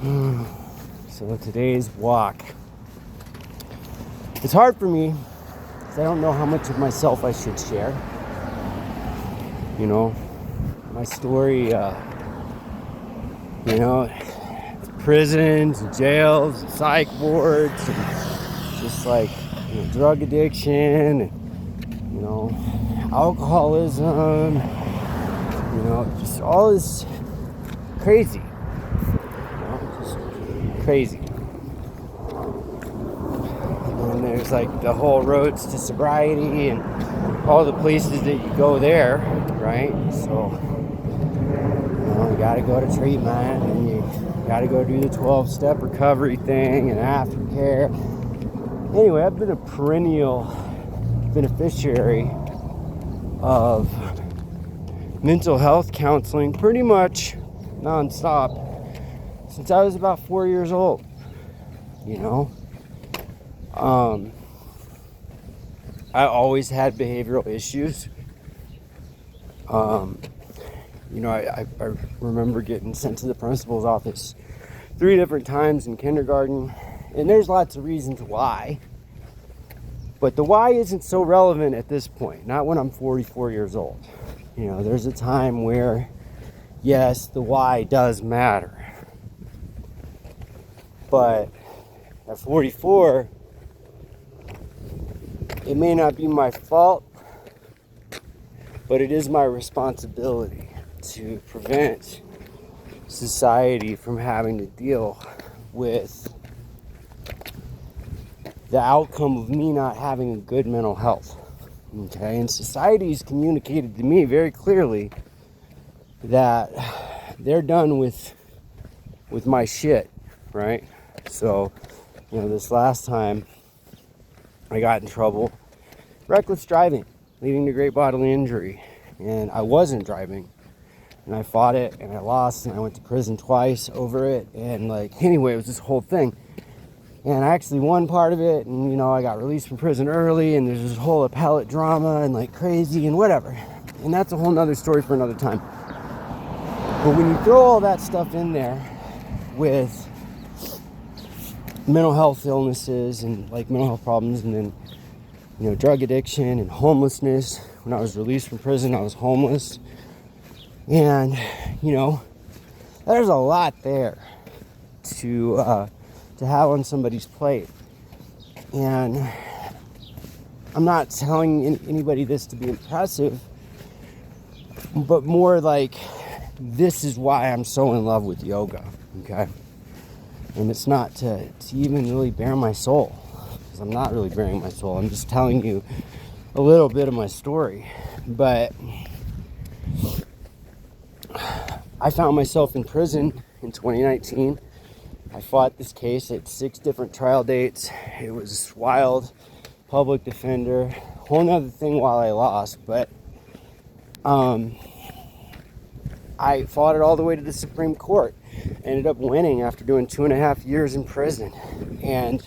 So today's walk. It's hard for me because I don't know how much of myself I should share. You know, my story, prisons, jails, psych wards, and just like drug addiction, and alcoholism, just all this crazy, just crazy. And there's like the whole roads to sobriety and all the places that you go there, right? So, you gotta go to treatment, and you gotta go do the 12-step recovery thing and aftercare. Anyway, I've been a perennial beneficiary of mental health counseling pretty much nonstop since I was about 4 years old. I always had behavioral issues. I remember getting sent to the principal's office 3 different times in kindergarten, and there's lots of reasons why. But the why isn't so relevant at this point, not when I'm 44 years old. There's a time where, yes, the why does matter. But at 44, it may not be my fault, but it is my responsibility to prevent society from having to deal with the outcome of me not having a good mental health. Okay, and society's communicated to me very clearly that they're done with my shit, right? So, this last time I got in trouble, reckless driving, leading to great bodily injury, and I wasn't driving, and I fought it, and I lost, and I went to prison twice over it, and anyway, it was this whole thing. And I actually won part of it, and I got released from prison early, and there's this whole appellate drama and crazy and whatever. And that's a whole nother story for another time. But when you throw all that stuff in there with mental health illnesses and mental health problems, and then drug addiction and homelessness. When I was released from prison, I was homeless, and there's a lot there to have on somebody's plate. And I'm not telling anybody this to be impressive, but more this is why I'm so in love with yoga, okay? And it's not to even really bare my soul, because I'm not really bearing my soul. I'm just telling you a little bit of my story. But I found myself in prison in 2019. I fought this case at 6 different trial dates. It was wild, public defender, whole nother thing while I lost. But I fought it all the way to the Supreme Court. Ended up winning after doing 2.5 years in prison. And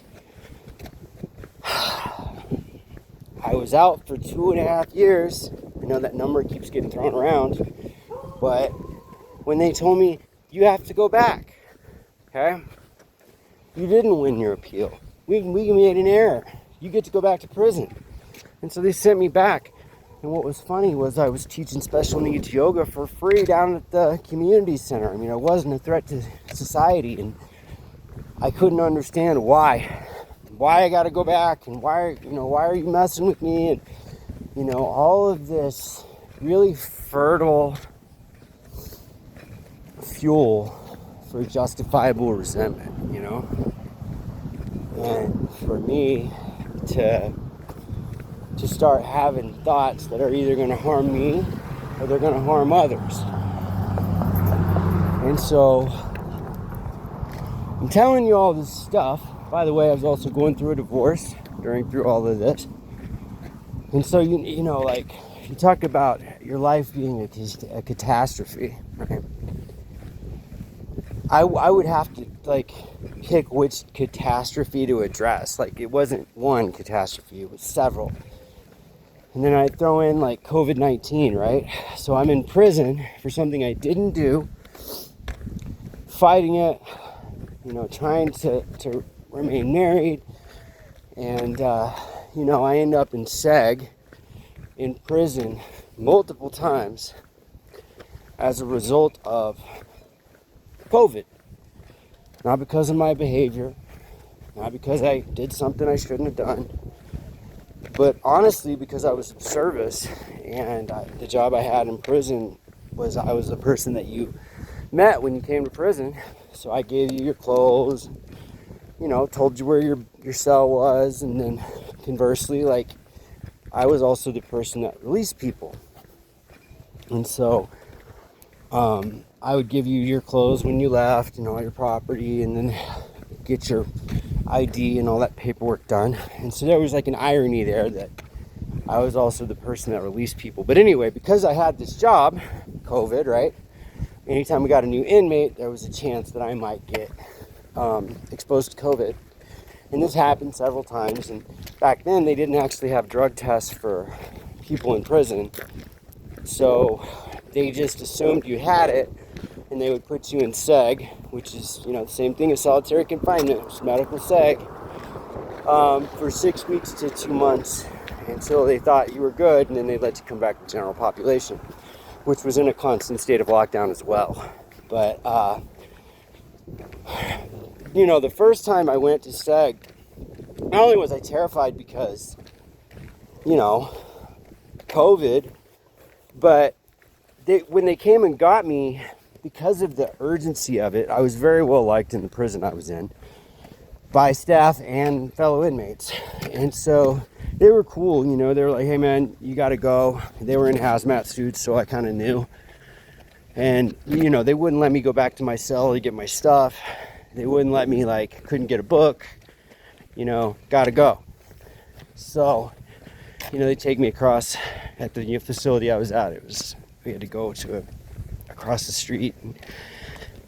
I was out for 2.5 years. I know that number keeps getting thrown around. But when they told me, you have to go back, okay? You didn't win your appeal. We made an error. You get to go back to prison. And so they sent me back. And what was funny was I was teaching special needs yoga for free down at the community center. I mean, I wasn't a threat to society, and I couldn't understand why I got to go back, and why are you messing with me, and all of this really fertile fuel for justifiable resentment, and for me to start having thoughts that are either going to harm me or they're going to harm others. And so I'm telling you all this stuff. By the way, I was also going through a divorce through all of this. And so, you talk about your life being a catastrophe, right? I would have to pick which catastrophe to address. It wasn't one catastrophe, it was several. And then I throw in COVID-19, right? So I'm in prison for something I didn't do, fighting it, trying to remain married. And, I end up in SEG in prison multiple times as a result of COVID. Not because of my behavior, not because I did something I shouldn't have done, but honestly because I was of service. And the job I had in prison was I was the person that you met when you came to prison. So I gave you your clothes, told you where your cell was, and then conversely, like, I was also the person that released people. And so I would give you your clothes when you left and all your property, and then get your ID and all that paperwork done. And so there was like an irony there that I was also the person that released people. But anyway, because I had this job, COVID, right? Anytime we got a new inmate, there was a chance that I might get exposed to COVID. And this happened several times. And back then, they didn't actually have drug tests for people in prison. So they just assumed you had it, and they would put you in SEG, which is, the same thing as solitary confinement, which is medical SEG, for 6 weeks to 2 months until they thought you were good, and then they'd let you come back to general population, which was in a constant state of lockdown as well. But, the first time I went to SEG, not only was I terrified because, COVID, but when they came and got me, because of the urgency of it, I was very well liked in the prison I was in by staff and fellow inmates. And so they were cool, they were like, hey man, you gotta go. They were in hazmat suits, so I kind of knew. And, they wouldn't let me go back to my cell to get my stuff. They wouldn't let me, couldn't get a book, gotta go. So, they take me across at the facility I was at. We had to go to across the street.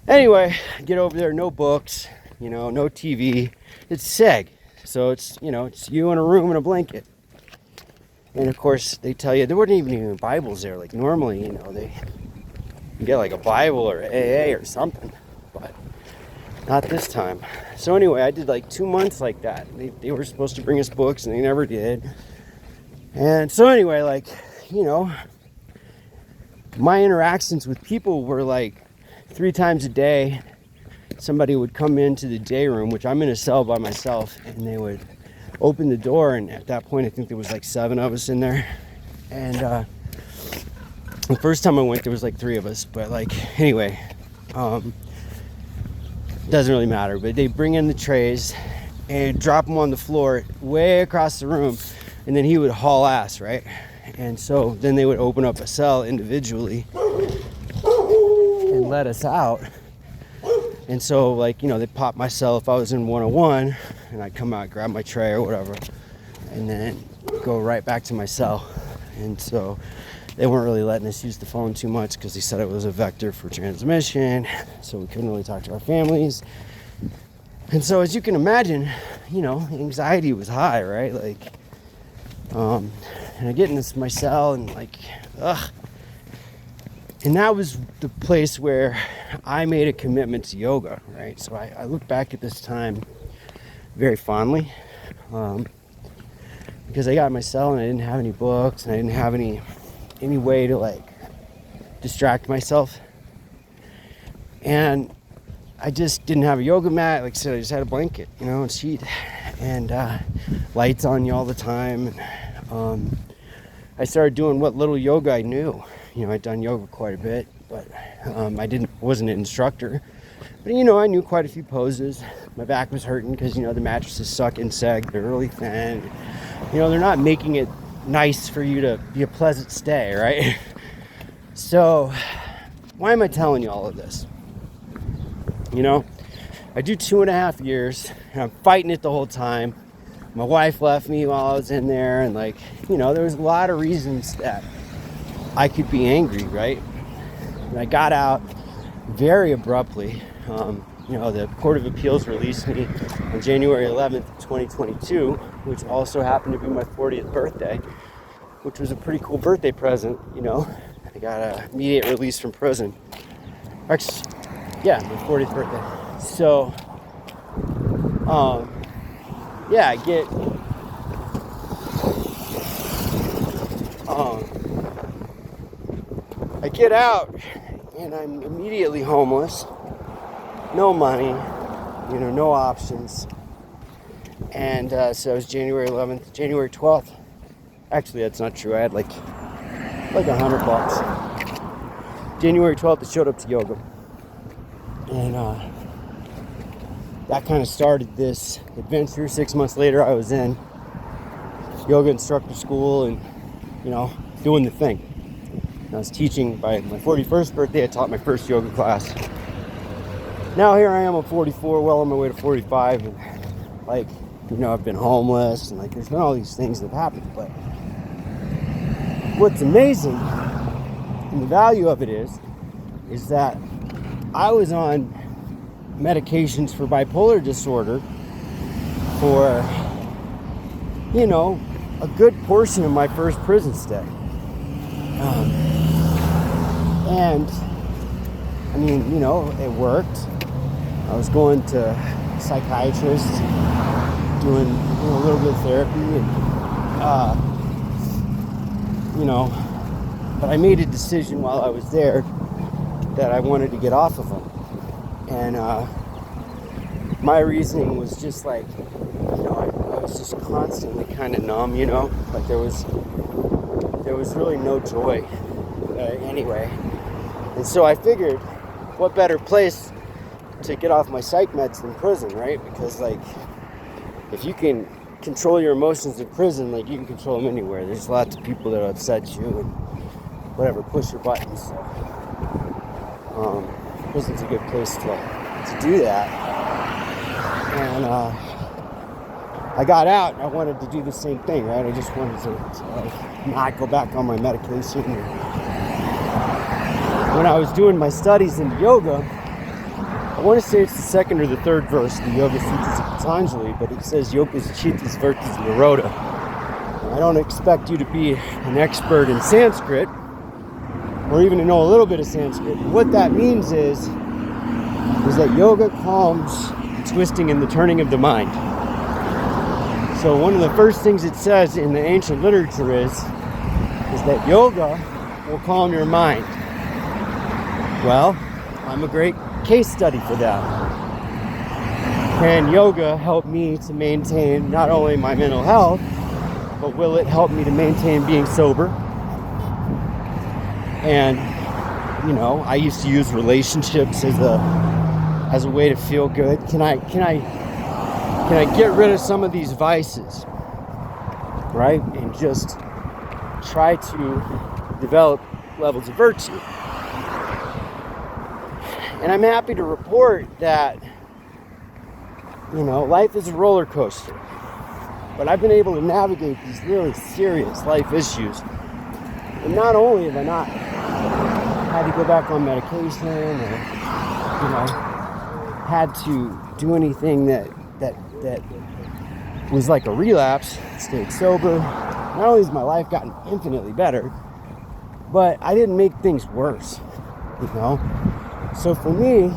Anyway, get over there, no books, no TV. It's SEG. So it's, it's you in a room and a blanket. And of course, they tell you, there weren't even Bibles there. Like normally, they get like a Bible or AA or something, but not this time. So anyway, I did 2 months like that. They were supposed to bring us books and they never did. And so anyway, my interactions with people were 3 times a day. Somebody would come into the day room, which I'm in a cell by myself, and they would open the door, and at that point I think there was 7 of us in there. And the first time I went there was 3 of us, but anyway, doesn't really matter. But they bring in the trays and drop them on the floor way across the room, and then he would haul ass, right? And so then they would open up a cell individually and let us out. And so they'd pop my cell if I was in 101, and I'd come out, grab my tray or whatever, and then go right back to my cell. And so they weren't really letting us use the phone too much because they said it was a vector for transmission, so we couldn't really talk to our families. And so as you can imagine, anxiety was high, right? And I get into my cell and and that was the place where I made a commitment to yoga, right? So I look back at this time very fondly, because I got in my cell and I didn't have any books and I didn't have any way to distract myself. And I just didn't have a yoga mat. Like I said, I just had a blanket, and sheet, and lights on you all the time. And I started doing what little yoga I knew. I'd done yoga quite a bit, but I wasn't an instructor. But I knew quite a few poses. My back was hurting because the mattresses suck in SEG. They're really thin. They're not making it nice for you to be a pleasant stay, right? So why am I telling you all of this? I do 2.5 years, and I'm fighting it the whole time. My wife left me while I was in there, and there was a lot of reasons that I could be angry, right? And I got out very abruptly. The Court of Appeals released me on January 11th, 2022, which also happened to be my 40th birthday, which was a pretty cool birthday present, I got an immediate release from prison. Actually, yeah, my 40th birthday. So, Yeah, I get out and I'm immediately homeless, no money, no options. And so it was January 11th, January 12th. Actually, that's not true. I had like $100. January 12th, I showed up to yoga. And that kind of started this adventure. 6 months later, I was in yoga instructor school and, doing the thing. And I was teaching. By my 41st birthday, I taught my first yoga class. Now here I am, I'm 44, well on my way to 45. And I've been homeless and there's been all these things that have happened. But what's amazing and the value of it is that I was on medications for bipolar disorder for, a good portion of my first prison stay. And it worked. I was going to psychiatrists, doing a little bit of therapy, and but I made a decision while I was there that I wanted to get off of them. And my reasoning was just I was just constantly kind of numb, there was really no joy anyway. And so I figured, what better place to get off my psych meds than prison, right? Because if you can control your emotions in prison, you can control them anywhere. There's lots of people that upset you and whatever, push your buttons. So prison's a good place to do that. And I got out and I wanted to do the same thing, right? I just wanted to not go back on my medication. When I was doing my studies in yoga, I want to say it's the second or the third verse, the Yoga Sutras of Patanjali, but it says Yoga's Chittas Virtus Nirodha. I don't expect you to be an expert in Sanskrit or even to know a little bit of Sanskrit. What that means is that yoga calms the twisting and the turning of the mind. So one of the first things it says in the ancient literature is that yoga will calm your mind. Well, I'm a great case study for that. Can yoga help me to maintain not only my mental health, but will it help me to maintain being sober? And I used to use relationships as a way to feel good. Can I get rid of some of these vices, right? And just try to develop levels of virtue. And I'm happy to report that, life is a roller coaster. But I've been able to navigate these really serious life issues. And not only have I not had to go back on medication or, had to do anything that was like a relapse, stayed sober. Not only has my life gotten infinitely better, but I didn't make things worse, So for me,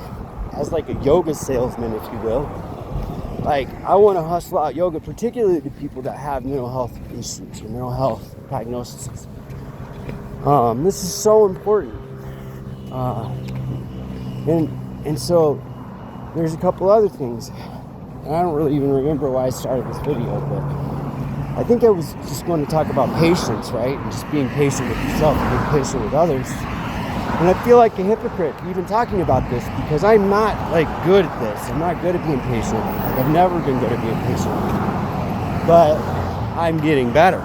as a yoga salesman, if you will, I want to hustle out yoga, particularly to people that have mental health issues or mental health diagnoses. This is so important. And so there's a couple other things. And I don't really even remember why I started this video, but I think I was just going to talk about patience, right? And just being patient with yourself and being patient with others. And I feel like a hypocrite even talking about this because I'm not good at this. I'm not good at being patient. I've never been good at being patient. But I'm getting better.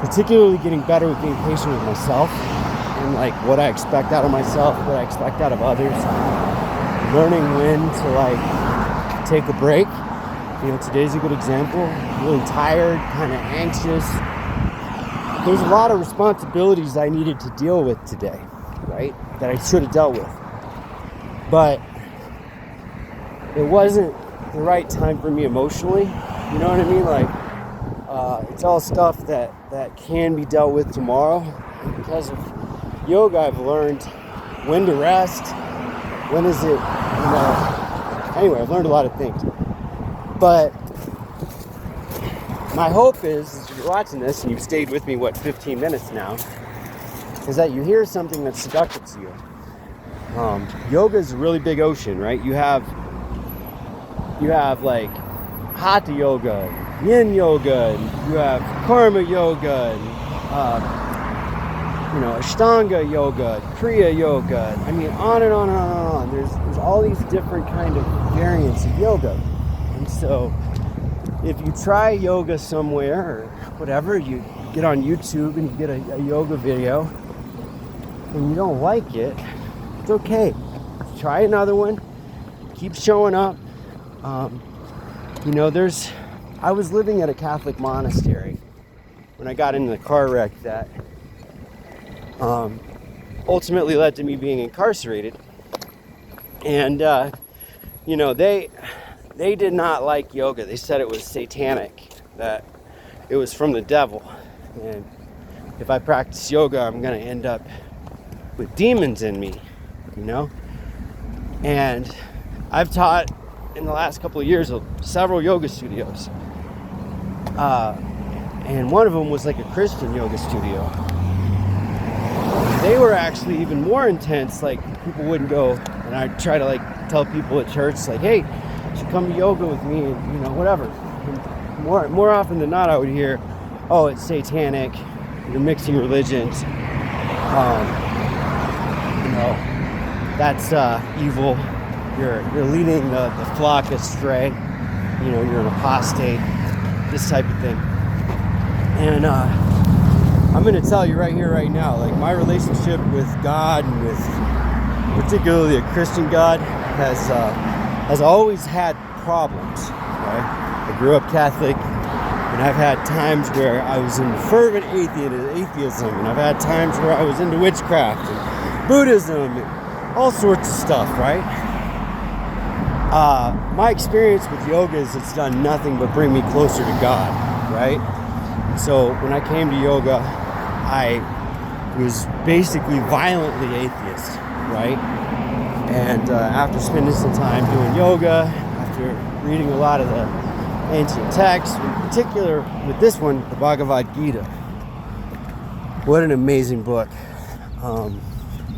Particularly getting better with being patient with myself and what I expect out of myself, what I expect out of others. Learning when to take a break. Today's a good example. Really tired, kind of anxious. There's a lot of responsibilities I needed to deal with today, right? That I should have dealt with. But it wasn't the right time for me emotionally. You know what I mean? It's all stuff that can be dealt with tomorrow. And because of yoga, I've learned when to rest. When is it, anyway, I've learned a lot of things. But my hope is, as you're watching this and you've stayed with me, 15 minutes now, is that you hear something that's seductive to you. Yoga is a really big ocean, right? You have like Hatha yoga, and Yin yoga, and you have Karma yoga, and Ashtanga yoga, Kriya yoga. I mean, on and on and on and on. There's all these different kind of variants of yoga, and so if you try yoga somewhere or whatever, you get on YouTube and you get a yoga video, and you don't like it, it's okay. Try another one. Keep showing up. I was living at a Catholic monastery when I got into the car wreck that ultimately led to me being incarcerated. And, they did not like yoga. They said it was satanic, that it was from the devil. And if I practice yoga, I'm going to end up with demons in me, And I've taught in the last couple of years several yoga studios. And one of them was like a Christian yoga studio. They were actually even more intense. Like, people wouldn't go, and I'd try to tell people at church, hey, you should come to yoga with me, and whatever. And more often than not, I would hear, oh, it's satanic, you're mixing religions, that's evil, you're leading the flock astray, you're an apostate, this type of thing. And I'm going to tell you right here, right now, my relationship with God, and with particularly a Christian God, has always had problems. Right? I grew up Catholic, and I've had times where I was into fervent atheism, and I've had times where I was into witchcraft and Buddhism and all sorts of stuff, right? My experience with yoga is it's done nothing but bring me closer to God, right? So when I came to yoga, I was basically violently atheist, right? And after spending some time doing yoga, after reading a lot of the ancient texts, in particular with this one, the Bhagavad Gita. What an amazing book.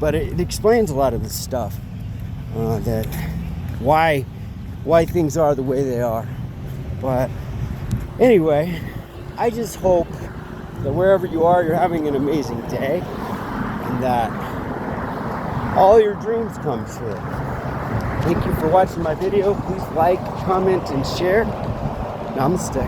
But it explains a lot of this stuff, that why things are the way they are. But anyway, I just hope that wherever you are, you're having an amazing day, and that all your dreams come true. Thank you for watching my video. Please like, comment, and share. Namaste.